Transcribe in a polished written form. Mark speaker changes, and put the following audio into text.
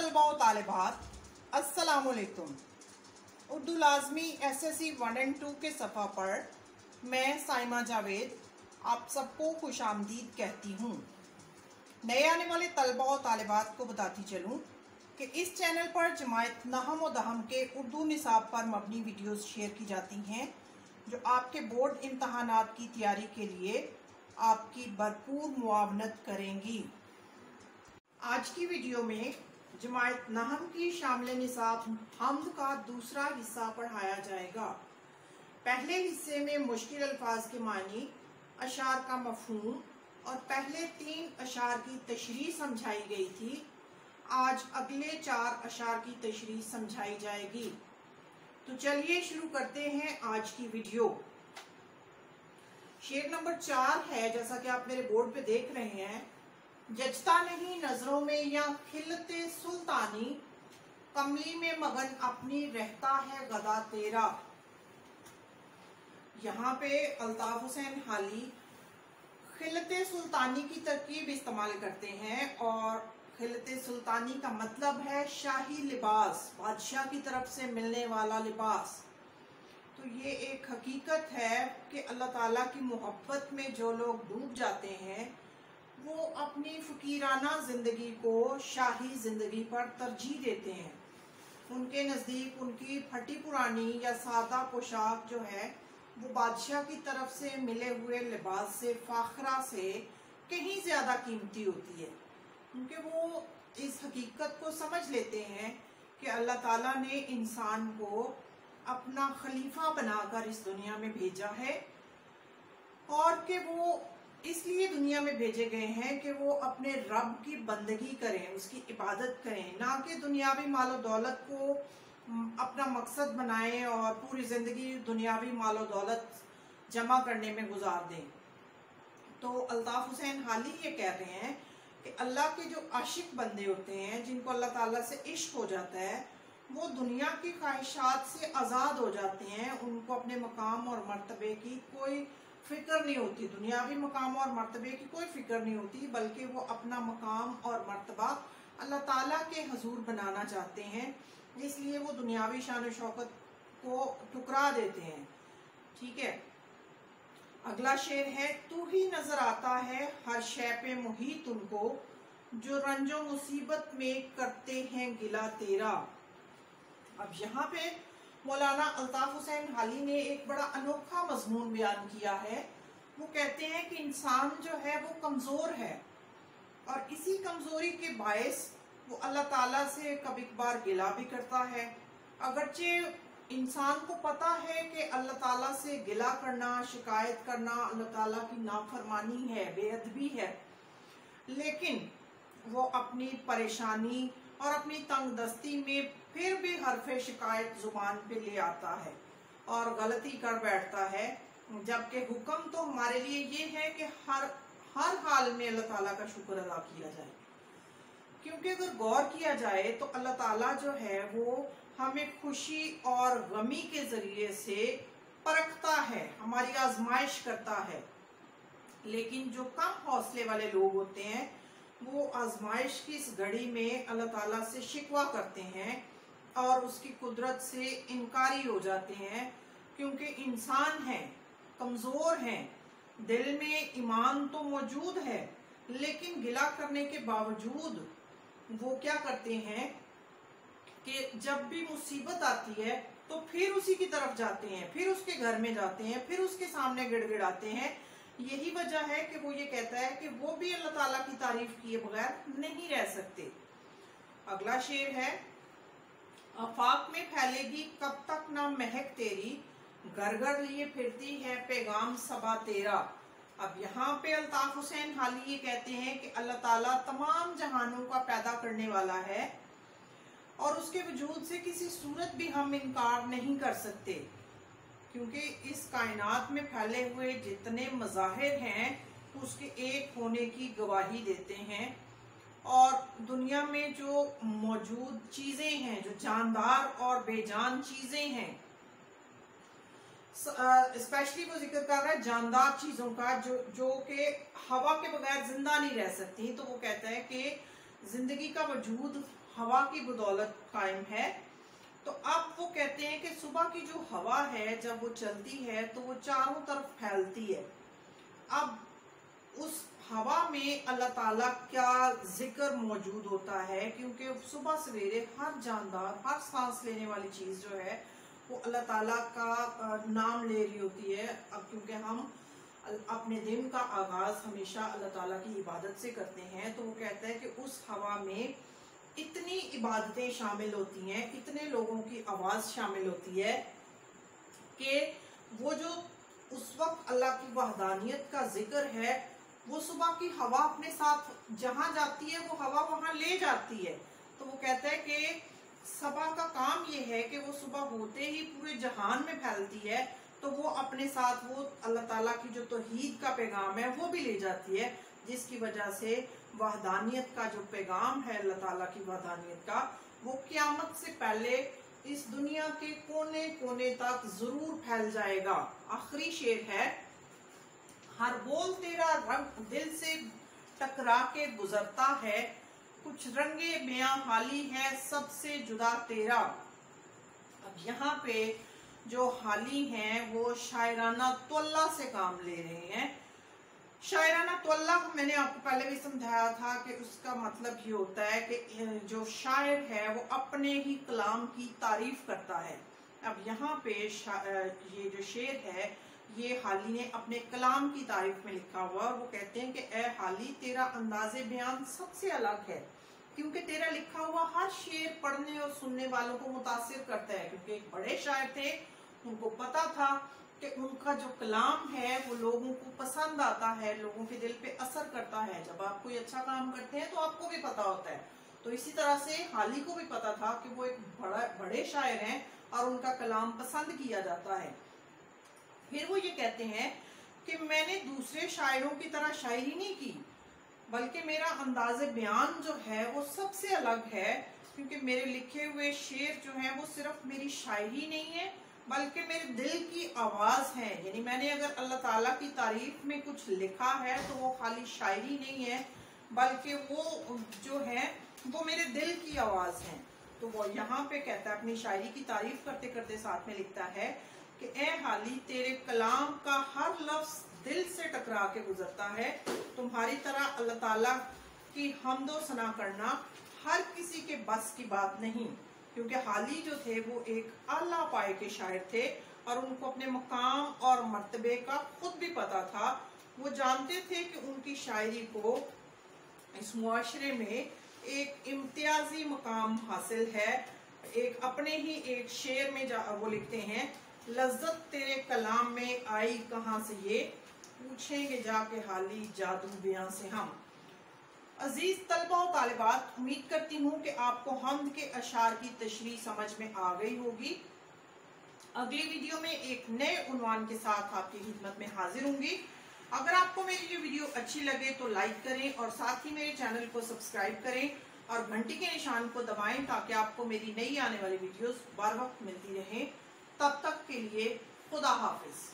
Speaker 1: तलबा व तालिबात, अस्सलामुअलैकुम। उर्दू लाजमी SSC 1 और 2 के सफ़ा पर मैं साइमा जावेद आप सबको खुश आमदीद कहती हूँ। नए आने वाले तलबा व तालिबात को बताती चलूँ कि इस चैनल पर जमायत नहम व दहम के उर्दू निसाब पर मबनी वीडियोस शेयर की जाती हैं जो आपके बोर्ड इम्तहानात की तैयारी के लिए आपकी भरपूर मुआवनत करेंगी। आज की वीडियो में जमायत नहम की शामिल निसाब हम्द का दूसरा हिस्सा पढ़ाया जाएगा। पहले हिस्से में मुश्किल अल्फाज के मानी, अशार का मफहूम और पहले 3 अशार की तशरीह समझाई गई थी। आज अगले 4 अशार की तशरीह समझाई जाएगी। तो चलिए शुरू करते हैं आज की वीडियो। शेर नंबर 4 है, जैसा कि आप मेरे बोर्ड पे देख रहे हैं। जचता नहीं नजरों में या खिलते सुल्तानी, कमली में मगन अपनी रहता है गदा तेरा। यहाँ पे अल्ताफ हुसैन हाली खिलते सुल्तानी की तरकीब इस्तेमाल करते हैं और खिलते सुल्तानी का मतलब है शाही लिबास, बादशाह की तरफ से मिलने वाला लिबास। तो ये एक हकीकत है कि अल्लाह ताला की मोहब्बत में जो लोग डूब जाते हैं वो अपनी फकीराना जिंदगी को शाही जिंदगी पर तरजीह देते हैं। उनके नजदीक उनकी फटी पुरानी या सादा पोशाक जो है वो बादशाह की तरफ से मिले हुए लिबास से, फाखरा से कहीं ज्यादा कीमती होती है, क्योंकि वो इस हकीकत को समझ लेते हैं कि अल्लाह ताला ने इंसान को अपना खलीफा बनाकर इस दुनिया में भेजा है और कि वो इसलिए दुनिया में भेजे गए हैं कि वो अपने रब की बंदगी करें, उसकी इबादत करें, ना कि दुनियावी मालो दौलत को अपना मकसद बनाएं और पूरी जिंदगी दुनियावी मालो दौलत जमा करने में गुजार दें। तो अल्ताफ हुसैन हाली ये कह रहे हैं कि अल्लाह के जो आशिक बंदे होते हैं, जिनको अल्लाह ताला से इश्क हो जाता है, वो दुनिया की ख्वाहिशात से आज़ाद हो जाते हैं। उनको अपने मकाम और मर्तबे की कोई फिक्र नहीं होती, दुनियावी मकाम और मर्तबे की कोई फिक्र नहीं होती, बल्कि वो अपना मकाम और मर्तबा अल्लाह ताला के हजूर बनाना चाहते हैं। इसलिए वो दुनियावी शान शौकत को ठुकरा देते हैं। ठीक है, अगला शेर है। तू ही नजर आता है हर शय पे मुहीत उनको, जो रंजो मुसीबत में करते हैं गिला तेरा। अब यहाँ पे मौलाना अल्ताफ हुसैन हाली ने एक बड़ा अनोखा मजमून बयान किया है। वो कहते हैं कि इंसान जो है वो कमजोर है और इसी कमजोरी के बायस वो अल्लाह ताला से कभी कभार गिला भी करता है। अगरचे इंसान को पता है कि अल्लाह ताला से गिला करना, शिकायत करना अल्लाह ताला की नाफरमानी है, बेअदबी है, लेकिन वो अपनी परेशानी और अपनी तंगदस्ती में फिर भी हरफे शिकायत जुबान पे ले आता है और गलती कर बैठता है। जबकि हुक्म तो हमारे लिए ये है कि हर हाल में अल्लाह ताला का शुक्र अदा किया जाए, क्योंकि अगर गौर किया जाए तो अल्लाह ताला जो है वो हमें खुशी और गमी के जरिए से परखता है, हमारी आजमाइश करता है। लेकिन जो कम हौसले वाले लोग होते हैं वो आजमाइश की इस घड़ी में अल्लाह ताला से शिकवा करते हैं और उसकी कुदरत से इनकारी हो जाते हैं, क्योंकि इंसान है, कमजोर हैं, दिल में ईमान तो मौजूद है, लेकिन गिला करने के बावजूद वो क्या करते हैं कि जब भी मुसीबत आती है तो फिर उसी की तरफ जाते हैं, फिर उसके घर में जाते हैं, फिर उसके सामने गिड़गिड़ाते हैं। यही वजह है कि वो ये कहता है कि वो भी अल्लाह ताला की तारीफ किए बगैर नहीं रह सकते। अगला शेर है। आफाक में फैलेगी कब तक ना महक तेरी, घर घर लिए फिरती है पैगाम सबा तेरा। अब यहाँ पे अल्ताफ हुसैन हाली ये कहते हैं कि अल्लाह ताला तमाम जहानों का पैदा करने वाला है और उसके वजूद से किसी सूरत भी हम इनकार नहीं कर सकते, क्योंकि इस कायनात में फैले हुए जितने मज़ाहिर हैं उसके एक होने की गवाही देते हैं। और दुनिया में जो मौजूद चीजें हैं, जो जानदार और बेजान चीजें हैं, स्पेशली वो जिक्र कर रहा है जानदार चीजों का जो कि हवा के बगैर जिंदा नहीं रह सकती। तो वो कहता है कि जिंदगी का वजूद हवा की बदौलत कायम है। तो अब वो कहते हैं कि सुबह की जो हवा है जब वो चलती है तो वो चारों तरफ फैलती है। अब उस हवा में अल्लाह ताला का जिक्र मौजूद होता है, क्योंकि सुबह सवेरे हर जानदार, हर सांस लेने वाली चीज जो है वो अल्लाह ताला का नाम ले रही होती है। अब क्योंकि हम अपने दिन का आगाज हमेशा अल्लाह ताला की इबादत से करते हैं, तो वो कहता है कि उस हवा में इतनी इबादतें शामिल होती हैं, इतने लोगों की आवाज शामिल होती है कि वो जो उस वक्त अल्लाह की वहदानियत का जिक्र है वो सुबह की हवा अपने साथ जहां जाती है वो हवा वहां ले जाती है। तो वो कहता है कि सबा का काम ये है कि वो सुबह होते ही पूरे जहान में फैलती है, तो वो अपने साथ वो अल्लाह ताला की जो तौहीद का पैगाम है वो भी ले जाती है, जिसकी वजह से वहदानियत का जो पैगाम है अल्लाह ताला की वहदानियत का वो क़यामत से पहले इस दुनिया के कोने कोने तक जरूर फैल जाएगा। आखिरी शेर है, हर बोल तेरा रंग दिल से टकरा के गुजरता है, कुछ रंगे बयां हाली है सबसे जुदा तेरा। अब यहाँ पे जो हाली हैं वो शायराना तवल्ला से काम ले रहे हैं। शायराना तवल्ला मैंने आपको पहले भी समझाया था कि उसका मतलब ये होता है कि जो शायर है वो अपने ही कलाम की तारीफ करता है। अब यहाँ पे ये जो शेर है ये हाली ने अपने कलाम की तारीफ में लिखा हुआ, और वो कहते हैं कि ए हाली तेरा अंदाज़े बयान सबसे अलग है, क्योंकि तेरा लिखा हुआ हर शेर पढ़ने और सुनने वालों को मुतासिर करता है। क्योंकि एक बड़े शायर थे, उनको पता था कि उनका जो कलाम है वो लोगों को पसंद आता है, लोगों के दिल पे असर करता है। जब आप कोई अच्छा काम करते हैं तो आपको भी पता होता है। तो इसी तरह से हाली को भी पता था कि वो एक बड़े शायर हैं और उनका कलाम पसंद किया जाता है। फिर वो ये कहते हैं कि मैंने दूसरे शायरों की तरह शायरी नहीं की, बल्कि मेरा अंदाज़े बयान जो है वो सबसे अलग है, क्योंकि मेरे लिखे हुए शेर जो हैं वो सिर्फ मेरी शायरी नहीं है बल्कि मेरे दिल की आवाज है। यानी मैंने अगर अल्लाह ताला की तारीफ में कुछ लिखा है तो वो खाली शायरी नहीं है, बल्कि वो जो है वो मेरे दिल की आवाज है। तो वो यहाँ पे कहता है, अपनी शायरी की तारीफ करते करते साथ में लिखता है कि ए हाली तेरे कलाम का हर लफ्ज दिल से टकरा के गुजरता है, तुम्हारी तरह अल्लाह ताला की हम्दो सना करना हर किसी के बस की बात नहीं। क्योंकि हाली जो थे वो एक आला पाए के शायर थे और उनको अपने मकाम और मर्तबे का खुद भी पता था। वो जानते थे कि उनकी शायरी को इस मुआशरे में एक इम्तियाजी मकाम हासिल है। एक अपने ही एक शेर में वो लिखते हैं, लज्जत तेरे कलाम में आई कहाँ से ये, पूछेंगे जाके हाली जादू बयां से हम। अजीज तलबा और तालिबात, उम्मीद करती हूँ कि आपको हम्द के अशार की तशरीह समझ में आ गई होगी। अगली वीडियो में एक नए उन्वान के साथ आपकी खिदमत में हाजिर होंगी। अगर आपको मेरी ये वीडियो अच्छी लगे तो लाइक करें और साथ ही मेरे चैनल को सब्सक्राइब करें और घंटी के निशान को दबाएं ताकि आपको मेरी नई आने वाली वीडियोस बर वक्त मिलती रहें। तब तक के लिए खुदा हाफिज।